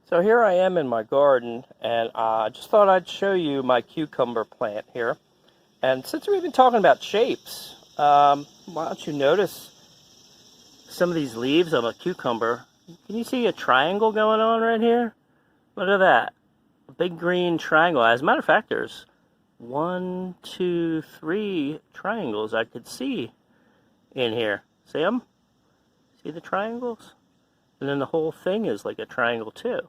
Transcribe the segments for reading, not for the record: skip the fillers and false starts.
So here I am in my garden, and I just thought I'd show you my cucumber plant here. And since we've been talking about shapes, why don't you notice some of these leaves of a cucumber? Can you see a triangle going on right here? Look at that. A big green triangle. As a matter of fact, there's 1, 2, 3 triangles I could see in here. See them? See the triangles? And then the whole thing is like a triangle too.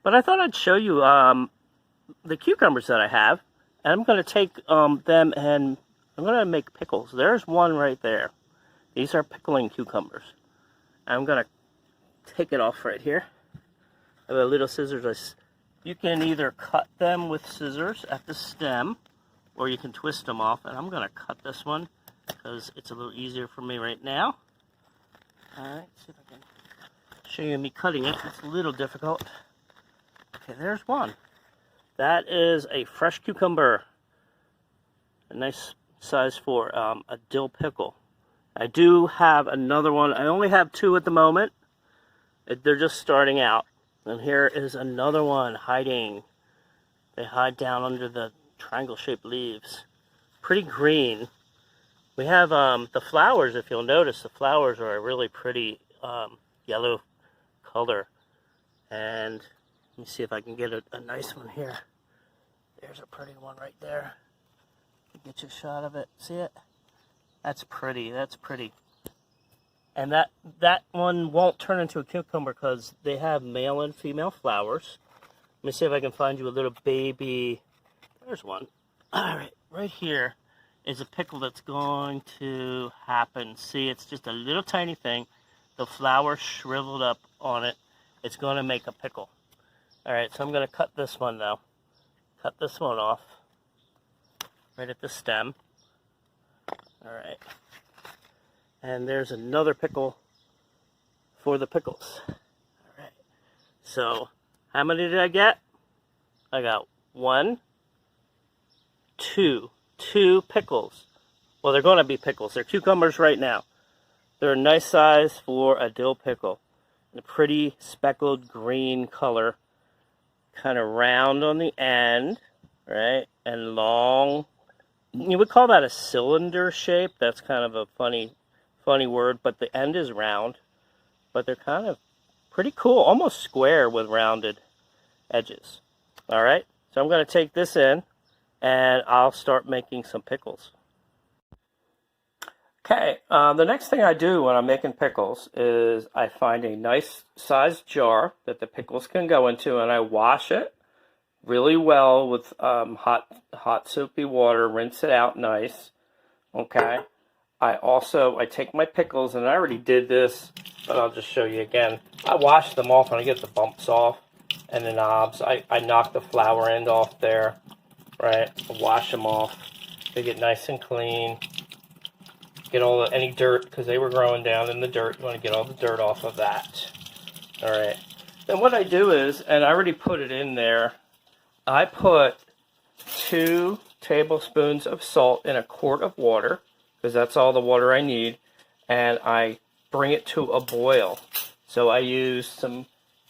But I thought I'd show you the cucumbers that I have. And I'm going to take them and I'm going to make pickles. There's one right there. These are pickling cucumbers. I'm going to take it off right here. I have a little scissors. You can either cut them with scissors at the stem, or you can twist them off. And I'm going to cut this one because it's a little easier for me right now. Alright, see if I can show you me cutting it. It's a little difficult. Okay, there's one. That is a fresh cucumber. A nice size for a dill pickle. I do have another one. I only have 2 at the moment. They're just starting out. And here is another one hiding. They hide down under the triangle-shaped leaves. Pretty green. We have the flowers, if you'll notice, the flowers are a really pretty yellow color. And let me see if I can get a nice one here. There's a pretty one right there. Get you a shot of it. See it? That's pretty. That's pretty. And that one won't turn into a cucumber because they have male and female flowers. Let me see if I can find you a little baby. There's one. All right, right here is a pickle that's going to happen. See, it's just a little tiny thing. The flower shriveled up on it. It's going to make a pickle. All right, so I'm going to cut this one now. Cut this one off right at the stem. All right. And there's another pickle for the pickles. All right. So, how many did I get? I got 1, 2 pickles. Well, they're going to be pickles. They're cucumbers right now. They're a nice size for a dill pickle. A pretty speckled green color. Kind of round on the end, right? And long. You would call that a cylinder shape. That's kind of a funny word, but the end is round. But they're kind of pretty cool, almost square with rounded edges. All right, so I'm going to take this in, and I'll start making some pickles. Okay, the next thing I do when I'm making pickles is I find a nice sized jar that the pickles can go into, and I wash it really well with hot soapy water, rinse it out nice. Okay, I take my pickles, and I already did this, but I'll just show you again. I wash them off and I get the bumps off and the knobs. I knock the flower end off there, right? I wash them off. They get nice and clean. Get any dirt, because they were growing down in the dirt. You want to get all the dirt off of that. All right. Then what I do is, and I already put it in there, I put 2 tablespoons of salt in a quart of water, because that's all the water I need, and I bring it to a boil. So I use some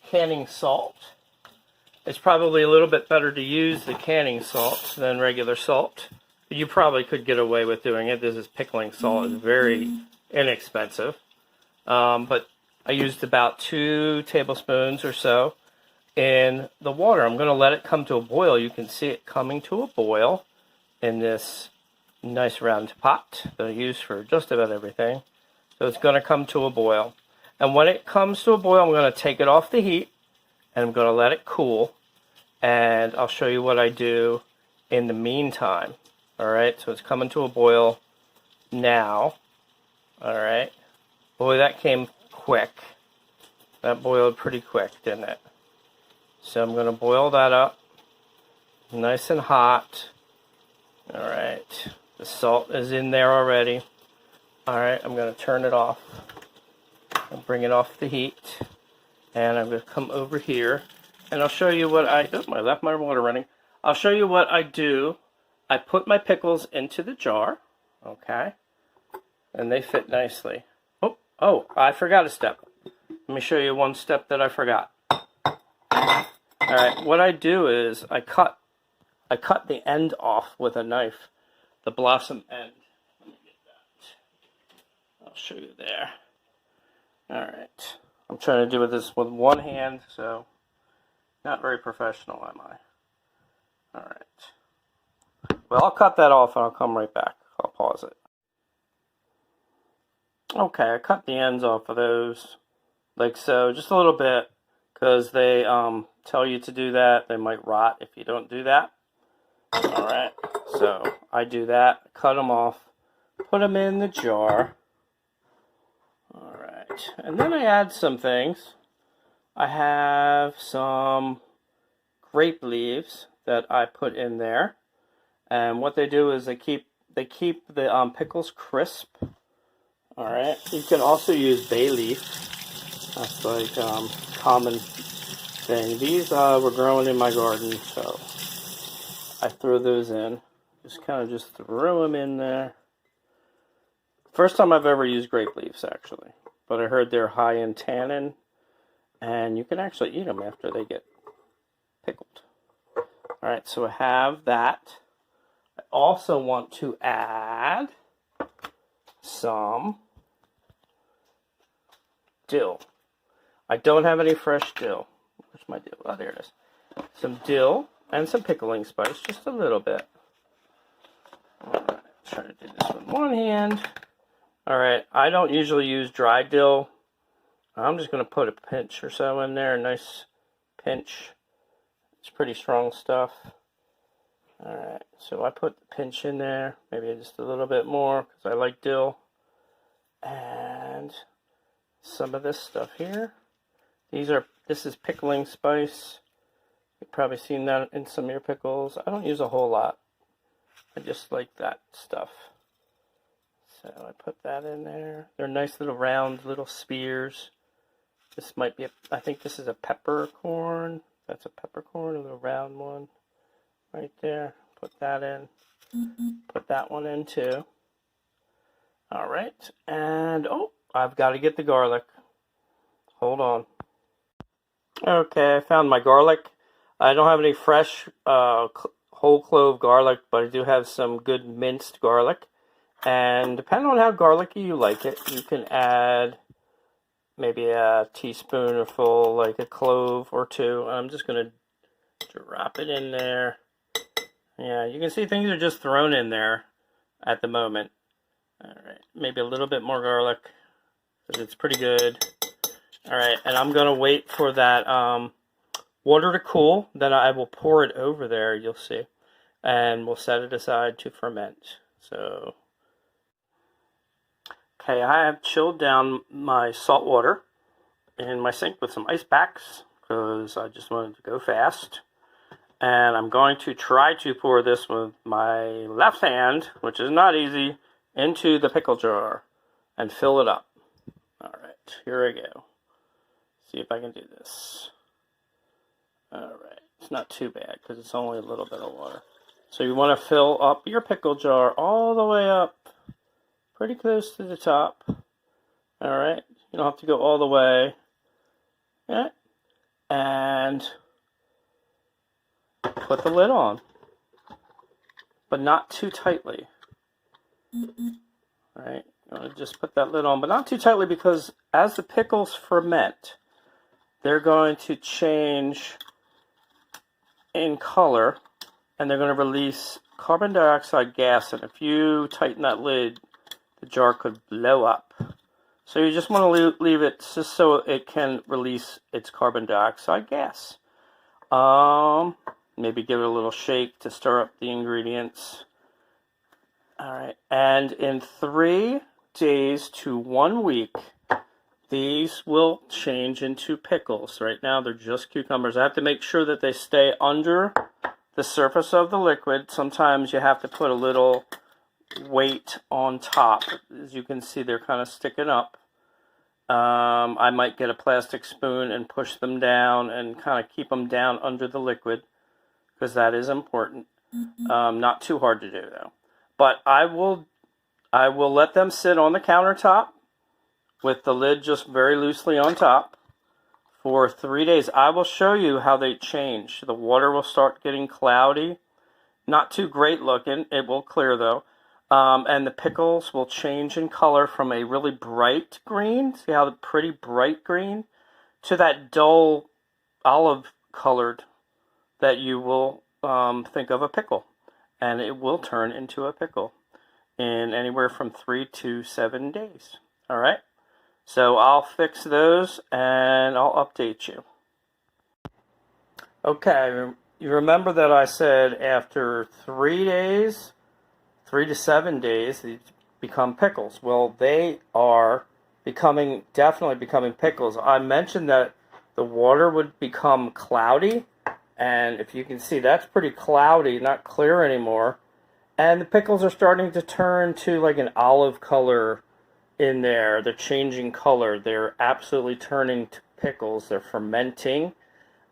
canning salt. It's probably a little bit better to use the canning salt than regular salt. You probably could get away with doing it. This is pickling salt. It's very inexpensive. But I used about 2 tablespoons or so in the water. I'm going to let it come to a boil. You can see it coming to a boil in this nice round pot that I use for just about everything. So it's going to come to a boil. And when it comes to a boil, I'm going to take it off the heat and I'm going to let it cool. And I'll show you what I do in the meantime. Alright, so it's coming to a boil now. Alright. Boy, that came quick. That boiled pretty quick, didn't it? So I'm going to boil that up. Nice and hot. Alright. The salt is in there already. Alright, I'm going to turn it off. I'll bring it off the heat. And I'm going to come over here. And I'll show you what I left my water running. I'll show you what I do. I put my pickles into the jar, okay, and they fit nicely. Oh, I forgot a step. Let me show you one step that I forgot. All right, what I do is I cut the end off with a knife, the blossom end. Let me get that. I'll show you there. All right, I'm trying to do this with one hand, so not very professional, am I? All right. Well, I'll cut that off and I'll come right back. I'll pause it. Okay, I cut the ends off of those, like so, just a little bit, because they tell you to do that. They might rot if you don't do that. All right, so I do that, cut them off, put them in the jar. All right, and then I add some things. I have some grape leaves that I put in there, and what they do is they keep the pickles crisp. All right, you can also use bay leaf. That's like common thing. These were growing in my garden, so I threw those in. Just throw them in there. First time I've ever used grape leaves, actually, but I heard they're high in tannin, and you can actually eat them after they get pickled. All right, so I have that. I also want to add some dill. I don't have any fresh dill. Where's my dill? Oh, there it is. Some dill and some pickling spice, just a little bit. All right, try to do this with one hand. All right, I don't usually use dry dill. I'm just going to put a pinch or so in there, a nice pinch. It's pretty strong stuff. All right, so I put the pinch in there, maybe just a little bit more because I like dill. And some of this stuff here. This is pickling spice. You've probably seen that in some of your pickles. I don't use a whole lot. I just like that stuff. So I put that in there. They're nice little round little spears. This might be I think this is a peppercorn. That's a peppercorn, a little round one. Right there. Put that in. Put that one in too. All right. And I've got to get the garlic. Hold on. Okay, I found my garlic. I don't have any fresh whole clove garlic, but I do have some good minced garlic. And depending on how garlicky you like it, you can add maybe a teaspoon or full, like a clove or two. I'm just going to drop it in there. Yeah, you can see things are just thrown in there at the moment. All right, maybe a little bit more garlic, because it's pretty good. All right, and I'm going to wait for that water to cool. Then I will pour it over there, you'll see. And we'll set it aside to ferment. So, okay, I have chilled down my salt water in my sink with some ice packs, because I just wanted to go fast. And I'm going to try to pour this with my left hand, which is not easy, into the pickle jar and fill it up. All right, here I go. See if I can do this. All right, it's not too bad because it's only a little bit of water. So you want to fill up your pickle jar all the way up, pretty close to the top. All right, you don't have to go all the way. Yeah, and put the lid on, but not too tightly. All right, you want to just put that lid on, but not too tightly, because as the pickles ferment, they're going to change in color, and they're going to release carbon dioxide gas, and if you tighten that lid, the jar could blow up. So you just want to leave it just so it can release its carbon dioxide gas. Maybe give it a little shake to stir up the ingredients. All right, and in 3 days to 1 week, these will change into pickles. Right now, they're just cucumbers. I have to make sure that they stay under the surface of the liquid. Sometimes you have to put a little weight on top. As you can see, they're kind of sticking up. I might get a plastic spoon and push them down and kind of keep them down under the liquid, because that is important. Not too hard to do, though. But I will let them sit on the countertop with the lid just very loosely on top for 3 days. I will show you how they change. The water will start getting cloudy. Not too great looking. It will clear though. And the pickles will change in color from a really bright green, see how the pretty bright green, to that dull olive colored that you will think of a pickle. And it will turn into a pickle in anywhere from 3 to 7 days. All right? So I'll fix those and I'll update you. Okay, you remember that I said after 3 days, 3 to 7 days, they become pickles. Well, they are definitely becoming pickles. I mentioned that the water would become cloudy, and if you can see, that's pretty cloudy, not clear anymore. And the pickles are starting to turn to like an olive color in there. They're changing color. They're absolutely turning to pickles. They're fermenting.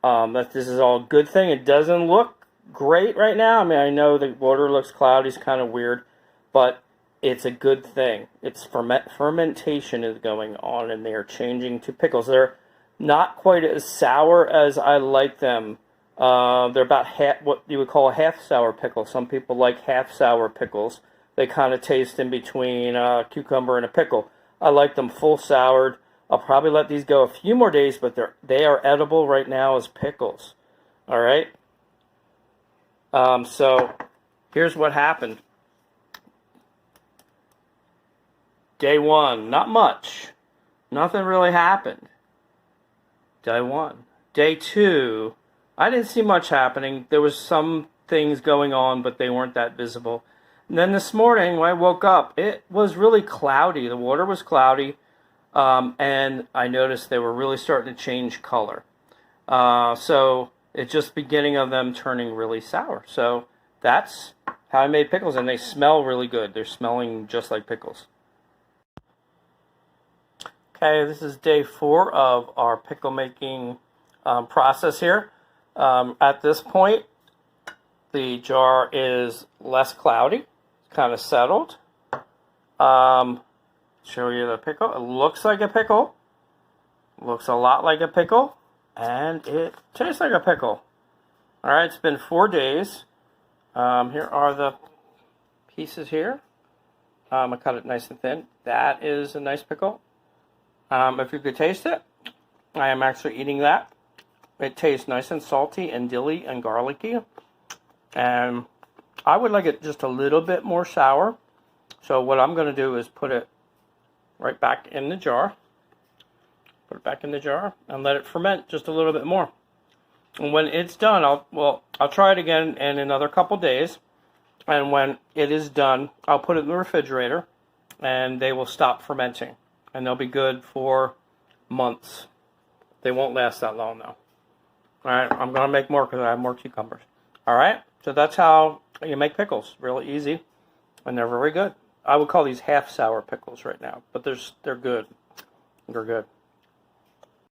This is all a good thing. It doesn't look great right now. I mean, I know the water looks cloudy. It's kind of weird, but it's a good thing. It's fermentation is going on, and they are changing to pickles. They're not quite as sour as I like them. They're about half, what you would call a half sour pickle. Some people like half sour pickles. They kind of taste in between a cucumber and a pickle. I like them full soured. I'll probably let these go a few more days, but they are edible right now as pickles. All right. So here's what happened. Day 1, not much. Nothing really happened. Day 1. Day 2, I didn't see much happening. There was some things going on, but they weren't that visible. And then this morning, when I woke up, it was really cloudy. The water was cloudy, and I noticed they were really starting to change color. So it's just beginning of them turning really sour. So that's how I made pickles, and they smell really good. They're smelling just like pickles. Okay, this is day 4 of our pickle making process here. At this point, the jar is less cloudy, kind of settled. Show you the pickle. It looks like a pickle, looks a lot like a pickle, and it tastes like a pickle. All right, it's been 4 days. Here are the pieces here. I cut it nice and thin. That is a nice pickle. If you could taste it, I am actually eating that. It tastes nice and salty and dilly and garlicky. And I would like it just a little bit more sour. So what I'm going to do is put it right back in the jar. Put it back in the jar and let it ferment just a little bit more. And when it's done, I'll try it again in another couple days. And when it is done, I'll put it in the refrigerator and they will stop fermenting. And they'll be good for months. They won't last that long though. Alright, I'm going to make more because I have more cucumbers. Alright, so that's how you make pickles. Really easy. And they're very good. I would call these half sour pickles right now. But they're good. They're good.